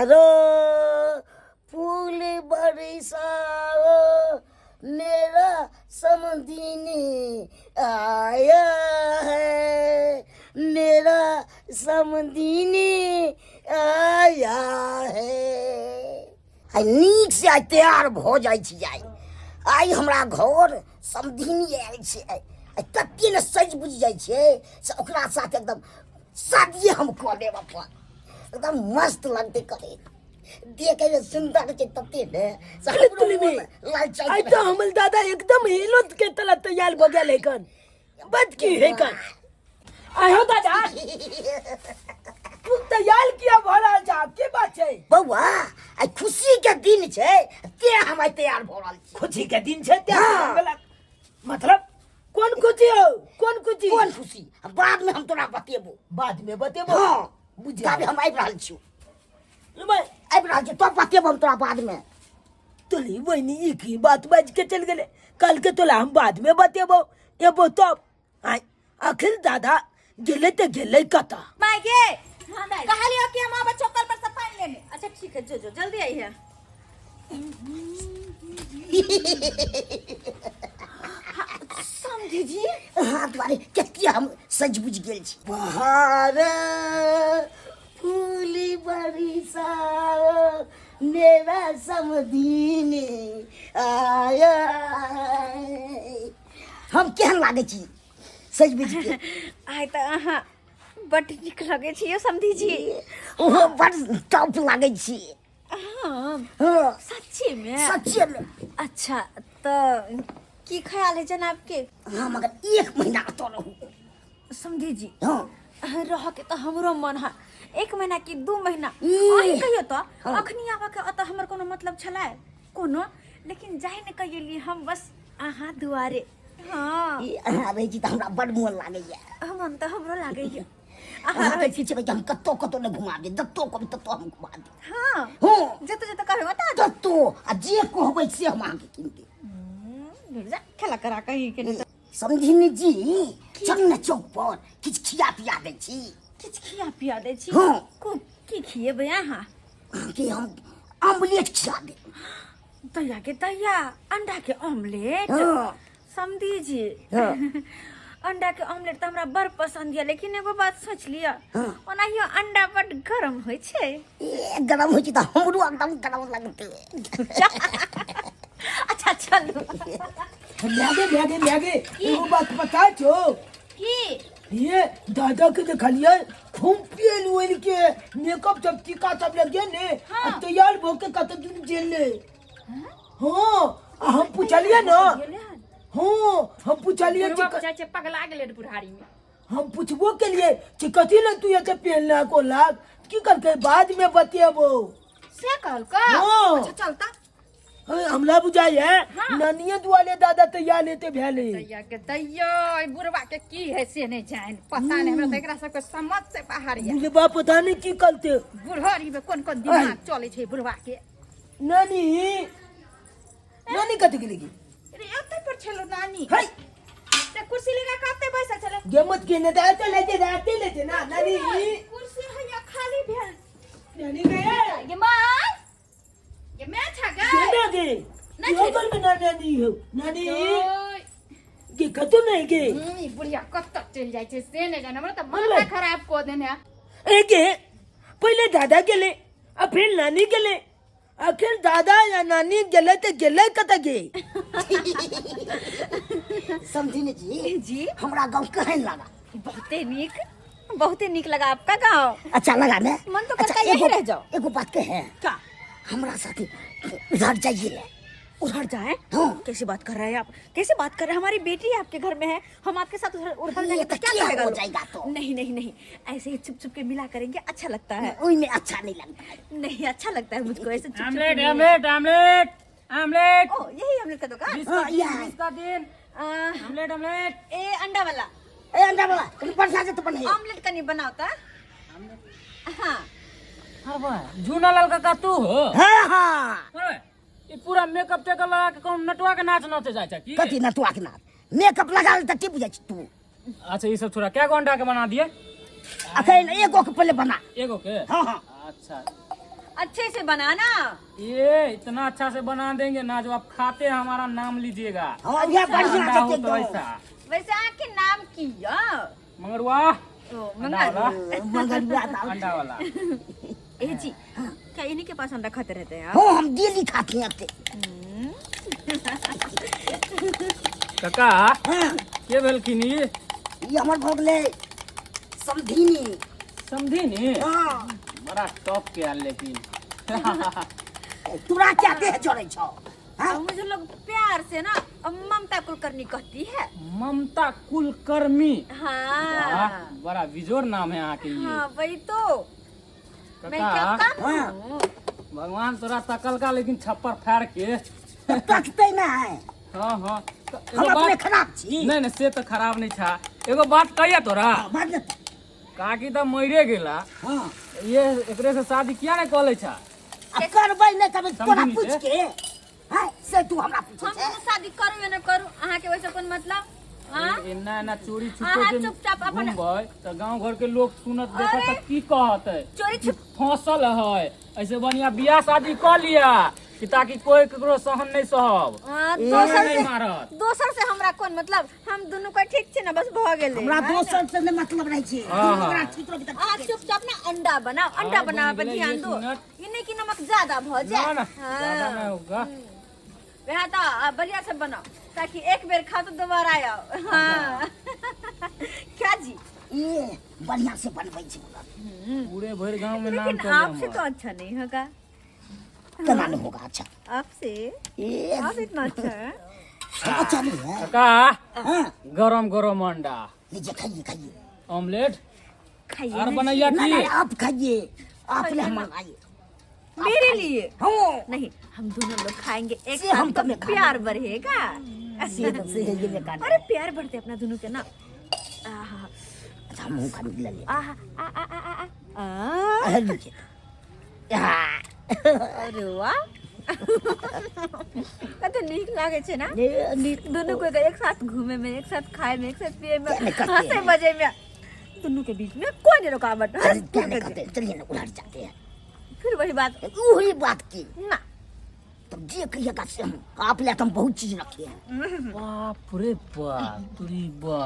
बहारो फूल बरसाओ मेरा समदीनी आया है, मेरा समदीनी आया है। नीक से आइ तैयार भ जाइ छी। आइ हमरा घर समधिनी आयल छै। तते ने सज बुझ जाइ छै से ओकरा साथ एकदम शादी हम कऽ लेब अपन। एकदम मस्त लगते करे, देखे में सुंदर छै तते ने आई तो हमल दादा एकदम हिलत के तला तैयार भ गेल हकन। बद की है कन आयो दादा तू तैयार किया भरा जा के बात छै बौआ। आई खुशी के दिन छै ते हम आई तैयार भ रहल छी। खुशी के दिन छै ते मतलब कौन खुशी हो? कौन खुशी? कौन खुशी बाद में हम तोरा बतेबो। बाद में बतेबो? हां बुझा हम आबि रहल छी। मैं आबि रहल छी तो बतेबो हम तोरा बाद में। तोली बहनी ई की बात बाज के चल गेले। कल के तोला हम बाद में बतेबो। एबो तब आई आखिर दादा गेले ते गेले कता माय गे। हां दाई कहलियो कि हम आबे चौकल पर से पानी लेने। अच्छा ठीक है जो जो जल्दी आई है। समझी जी हां तुम्हारे किया हम सज बुझ गेल छी। बहार फूल बरसाओ मेरा समदीनी आया है। हम केहन लागे छी सज बुझ के? आइ त अहाँ बड नीक लगे छी यो समधी जी। ओहो बड़ टॉप लागे छी। हां हां सच्ची में? सच्ची में। अच्छा तो की ख्याल है जनाब के? हां मगर 1 महीना तो रहू समधी जी। हां रह के तो हमरो मन है 1 महीना की 2 महीना अही कहियो तो अखनी आवा के अत हमर कोनो मतलब छला कोनो, लेकिन जाय न कहिली हम बस आहा दुआरे। हां ई आबै छी त हमरा बड़ मोन लागे या। मन त हमरो लागे या। आहा के पीछे हम कत्तो कत्तो न घुमा दे, दत्तो को तत्तो हम घुमा दे। हां हां जतो जतो कहबे बता दो दत्तो आ जे कहबै से हम आके किन के जा खेला करा कहीं के। समझिनी जी चल न चौक पर किछ खिया पिया दे छी। किछ खिया पिया दे छी? हां को की खिएबे अहाँ? कि हम ऑमलेट खिया दे। तैया के तैया अंडा के ऑमलेट? हां समझी जी अंडा के ऑमलेट तो हमरा बड़ पसंद है, लेकिन एगो बात सोच लिया ओनाहियो अंडा बड़ गरम होय छै। ए गरम होय छै त हमरो एकदम गरम लगते। अच्छा चलो लागे एगो बात पता छो की ये दादा के देखलिए खूब पेल ओइल के मेकअप सब टीका सब लगे ने तैयार भ के कत दिन जेल ले। हां हम पूछलिए ना। हां हम पूछलिए चाचा पगला गेले बुढ़ारी में। हम पूछबो के लिए कि कथि ल तू ऐसे पहनना को लाग की करके बाद में बतेबो से कहल का। अच्छा चलता हमला बुझाई है नानिया दुआले दादा तैयार लेते भेले। तैया के तैया बुढ़वा के की है से नहीं जान पता नहीं हमरा एकरा सब के समझ से बाहर है। बुढ़वा पता नहीं की करते बुढ़ारी में कौन कौन दिमाग चले छै बुढ़वा के। नानी नानी कथि के लगी? अरे एते पर छलो नानी हाय ते कुर्सी लगा काते बैसा चले गेमत के ने दाते लेते ना नानी कुर्सी है या खाली भेल नानी गए ये मां ये मैं छगा केना गे यो कर में नानी हो नानी के कतो नहीं गे बुढ़िया कत चल जाय छै से ने जान हमरा त माथा खराब को देने। ए गे पहले दादा गेले आ फिर नानी गेले आखिर दादा या नानी गेले ते गेले कत गे? समझिनी जी हमरा गांव कहन लगा। बहुते नीक लगा आपका गांव। अच्छा लगा ना? मन तो करता यही रह जाओ। एगो बात कहे का हमरा साथे उधर जाइए। उधर जाए? कैसे बात कर रहे हैं आप? कैसे बात कर रहे हैं? हमारी बेटी आपके घर में है, हम आपके साथ उधर जाएंगे तो क्या हो जाएगा? तो नहीं ऐसे ही चुप चुप के मिला करेंगे, अच्छा लगता है। ओई में अच्छा नहीं लगता है। नहीं अच्छा लगता है मुझको ऐसे चुप आमलेट आमलेट आमलेट आमलेट। ओ यही आमलेट का दुकान? इसका दिन आमलेट आमलेट। ए अंडा वाला कल परसा से तो बने आमलेट का नहीं बना होता। हाँ झूना लाल का तू हो? हां ये पूरा मेकअप टेकअप लगा के कौन नटवा के नाच नाचे जाय छ की? कथि नटवा के नाच मेकअप लगा ले त की बुझै छी तू? अच्छा ये सब छोड़ा क्या को अंडा के बना दिए? अखन एगो के पहले बना। एगो के? हां अच्छा अच्छे से बनाना। ये इतना अच्छा से बना देंगे ना, जो आप खाते हैं हमारा नाम लीजिएगा। हाँ ये बढ़िया अंडा हो देते तो एकदम। ऐसा वैसे आपके नाम की मंगरुआ अंडा वाला, मंगलुआ दाल। अंडा वाला। ए जी, क्या इन्हीं के पास अंडा खाते रहते हैं आप? हाँ हम डेली खाते हैं अपने। काका हाँ के भेलखिन ये हमर भोगले समधिनी। समझी नी? हाँ बड़ा टॉप के है लेकिन। तोरा क्या कहे चढ़े छो? हाँ? और मुझे लोग प्यार से ना ममता कुलकर्णी कहती है। ममता कुलकर्मी। हाँ वाह, बड़ा बिजोड़ नाम है यहाँ के ये। हाँ वही तो। मैं क्या काका कहूँ? भगवान तोरा तकल का, लेकिन छप्पर फाड़ के। तकते ना है हाँ हाँ तो हम एगो अपने बात, खराब छी। नहीं नहीं से तो खराब नहीं था। एगो बात कहिए तोरा, बात न- काकी तो मरे गेला, हाँ ये एकरे से शादी किया नहीं कॉले छा? अब करबै नहीं करबै तोरा समझी पूछ से? के। हाँ से तू हमरा पूछे हम छे। तो शादी करूँ या न करूँ, अहाँ के वैसे कौन मतलब? हाँ? एना एना चोरी अहाँ छुपे के चुपचाप अपन- घूमबै तो गांव घर के लोग सुनत देखत अरे! त की कहते? चोरी छुप फसल है, ऐसे बढ़िया बियाह शादी कर लिया कि ताकि कोई केकरो सहन नहीं सहब, दोसर नहीं से मारत। दोसर से हमरा कौन मतलब? हम दोनों का ठीक छे ना, बस भ गेले। हमरा दोसर से नहीं मतलब नहीं छे। हाँ, तू हाँ। ओकरा ठीक रह आ चुपचाप ना अंडा बनाओ, अंडा हाँ, बनावे पे बन गेलै, ध्यान एक दो। मिनट। इन्हें की नमक ज्यादा भ जाए। ना ना ज्यादा नहीं होगा। वह तो बढ़िया से बनाओ ताकि एक बेर खाओ तो दोबारा आओ। हाँ क्या जी? ये बढ़िया से बनबै छे। पूरे भर गांव में नाम लेकिन चले आपसे तो हमारा। अच्छा नहीं होगा। केना नहीं होगा अच्छा? आपसे ये आप इतना अच्छा है। अच्छा नहीं है। काका हाँ गरम गरम अंडा लीजिए खाइए खाइए। ऑमलेट खाइए और ना। बनैया नहीं की नहीं आप खाइए। आप ले हम मंगाइए। मेरे लिए हाँ नहीं, हम दोनों लोग खाएंगे एक से साथ हम तो कब खाएंगे? प्यार बढ़ेगा। से ये में खाना। अरे प्यार बढ़ते अपना दोनों के ना। आहा अच्छा हम खा ले ले। आहा आ आ आ आ आ अरे लीजिए। हाँ। अरे वाह कते नीक लागे छे ना। ये नीक दोनों को एक साथ घूमे में, एक साथ खाए में, एक साथ पिए में, क्या नहीं करते हंसे हैं? मजे में, दोनों के बीच में कोई नहीं रुकावट। अरे क्या नहीं करते चलिए ना उधर जाते हैं। फिर वही बात वही बात की ना। तो जे कहिएगा से हम आप ले हम बहुत चीज रखे हैं। बाप रे बाप तुरी बा,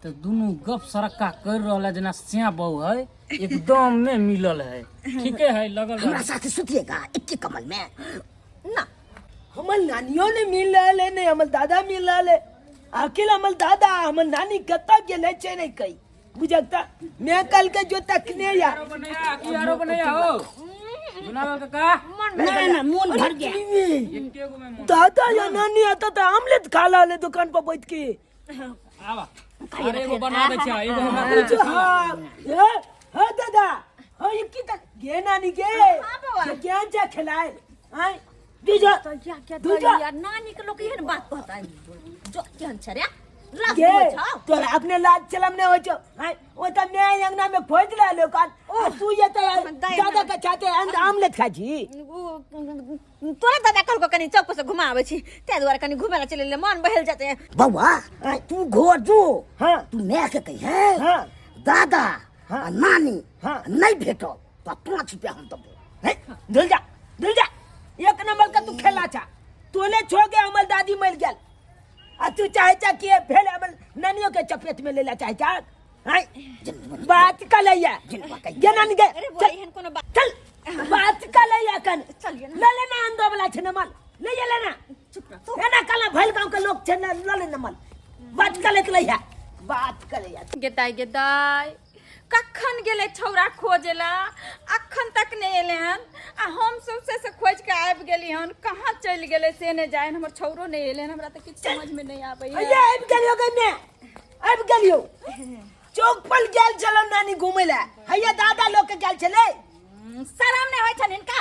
तो दोनों गप सरक्का कर रहला जना स्या बहु है, एकदम में मिलल है। ठीके है लगल हमरा बा। साथ सुतिएगा इक्के कमल में। ना हमर नानियों ने मिल रहा है, नहीं हमर दादा मिल रहा है। आखिर हमर दादा हमर नानी कत्ता गेले छे नहीं कई बुझता। मैं कल के जो तकने या यारो बनैया की यारो बनैया हो बनावल काका ना ना मन भर गया। एके गो में मन दादा या नानी आता तो आमलेट खा ला ले दुकान पर बैठ के। आवा। अरे एगो बना दे छा, एगो हमरा कुछ दे छा। हाँ दादा हाँ ये की तक गे नानी के बाबा। ये क्या जा खिलाए हाँ दीजा तो क्या क्या दूजा। तो यार नानी के लोग यहन बात कहता है जो क्या छरे लाज गे हो छाओ। तो अपने लाज चलम ने हो छो हाँ वो तो मैं अंगना में खोज ला लो कान तू ये तो दादा का चाहते आमलेट खा जी। तोरा दादा कल को कनी चौक पर से घुमावे छी, ते द्वारा कनी घुमेला चले ले मन बहल जाते हैं। बउआ तू घोर जो हाँ तू मैं के कही है हाँ दादा हाँ। नानी हाँ। नहीं भेटो तो 5 रुपया हम दबो। दिल जा एक नंबर का तू खेला छा तोले छो गया हमर दादी मर गेल आ तू चाहे चा कि फेल हमर नानियों के चपेट में ले ला चाहे चा हाय बात का लैया गे नानी गे अरे बोले हन कोनो बात चल बात का लैया कन चलिए ना। ले लेना अंदो वाला छे नमल ले ये लेना चुप रह तू। एना कला भइल गांव के लोग छे ना ले ले नमल बात का लेत लैया बात का लैया गेदाई गेदाई कखन गेले छौरा खोजेला, अखन तक नहीं एले हन। आ हम सबसे से खोज के आबि गेली हन, कहाँ चल गेले से ने जाए, हमर छौरो नहीं एले हन, हमरा त किछ समझ में नहीं आबै है। अरे अब गेलियो गने अब गेलियो चौक पर गेल चलो नानी घूमे ला हैया दादा लोग के गेल छले शरम नहीं होय छन इनका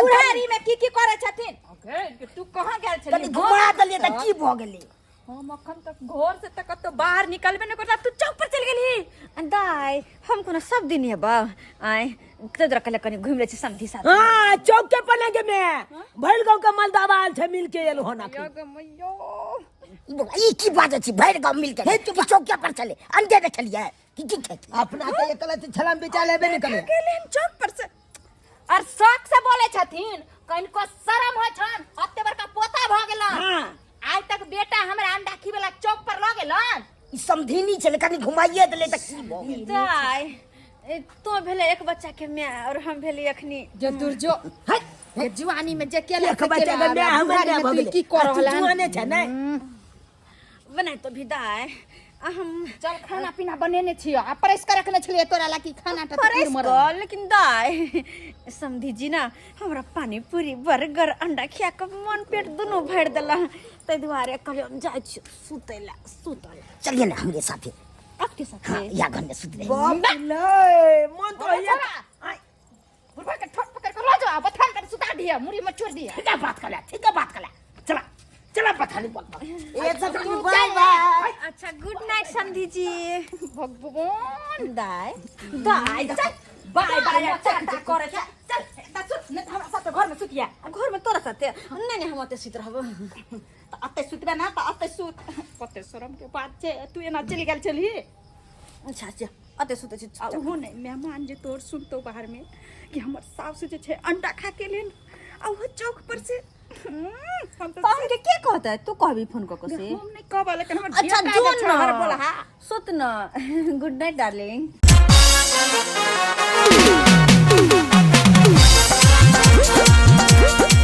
बुढ़ारी में की करे छथिन। ओके कि तू कहाँ गेल कनी छली? घुमा दलिए त की भ गेली। हम अखन तक घर से तक तो बाहर निकलबे नहीं करता, तू चौक पर चल गेली। दाई हम कोनो सब दिन ये बा आए तदरा कले कनी घूम ले छी समधी साथ। हां चौक के पने के में भइल गांव के मलदावा आल छे मिल के एल होना के ई की बात अछि भैर गांव मिल के तू चौकिया पर चले अंडे देखलिए की खेती। अपना के एकला से छलाम बेचा लेबे नहीं करे गेले हम चौक पर से और शौक से बोले छथिन कनको शर्म हो छन अत्ते बड़का पोता भ गेलन हाँ आज तक बेटा हमरा अंडा खिबेला चौक पर ल गेलन ई समधिनी चले कनी घुमाइए देले त की भ गेल दाय तो भेले एक बच्चा के माय और हम भेले अखनी जो दुर्जो है जुआनी में जे केले एक बच्चा के मैं हमरा भ गेल की कर रहल जुआने छ ने बना तो भी दाय हम चल खाना पीना बनेने छियो आ परस के रखने छलिए तोरा ला की खाना त परेश को लेकिन दाय समधी जी ना हमरा पानी पूरी बर्गर अंडा खिया के मन पेट दोनों भर देला तै दुआरे कहले हम जाय छी सुतेला चलिए ना हमरे साथे आपके साथ हाँ या घर में सुत रहे बाप रे मन तो ये बुढ़वा के ठोक पकड़ के लो जा बथान कर सुता दिया मुड़ी में छोड़ दिया ठीक है बात कर चला चला पठानी पक ए सखी बाय बाय अच्छा गुड नाइट समधी जी भगवान दाय बाय बाय चल करे चल सुत न हमरा साथ घर में सुतिया घर में तोरा साथे नहीं हम अते सुत रहब त अत्ते सुतबे ना त अत्ते सुत कते शरम के बात छे तू एना चली गेल छली अच्छा अच्छा अते सुते छी आ उहो नहीं मेहमान जे तोर सुनतो बाहर में कि हमर सास जे छे अंडा खा के लेन आ वो चौक पर से हम तो के कहता है तू कहबी फोन क के से हम नहीं कहबा लेकिन हमर अच्छा धिया जोन का ना बोला हां सुत ना गुड नाइट डार्लिंग